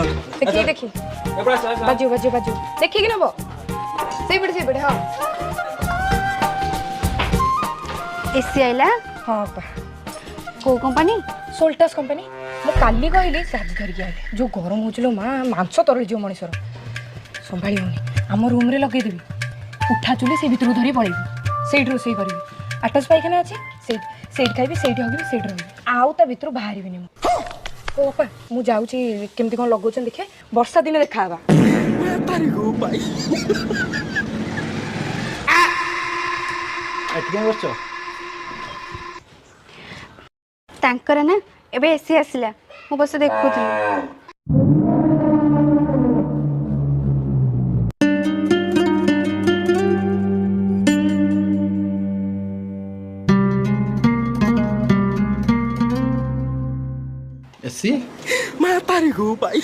देखिए देखिए बाजू बाजू बाजू देखिए कि नबो से बड़े हां एसी आइला हां पा को कंपनी सोल्टास कंपनी मो काली कहली साज धरिक आइले जो गरम होचलो मां मांस तरल जो मनीषर संभाली होनी आम रूम रे लगे देबी उठा चुली से भितर धरी पळेबी सेठ रोसई करबी आटस पाइखाना अछि सेठ सेठ खाइबी सेठ हगिबी सेठ रहबी आउ ता भितर बाहरिबिनी ओ पा मु जाउची केमती कोन लगोचन देखे वर्षा दिन देखाबा तारी गो भाई एटके बसचो तांकर ना एबे एसी आसिला मु बस देखुथि एसी मैं तारी गो भाई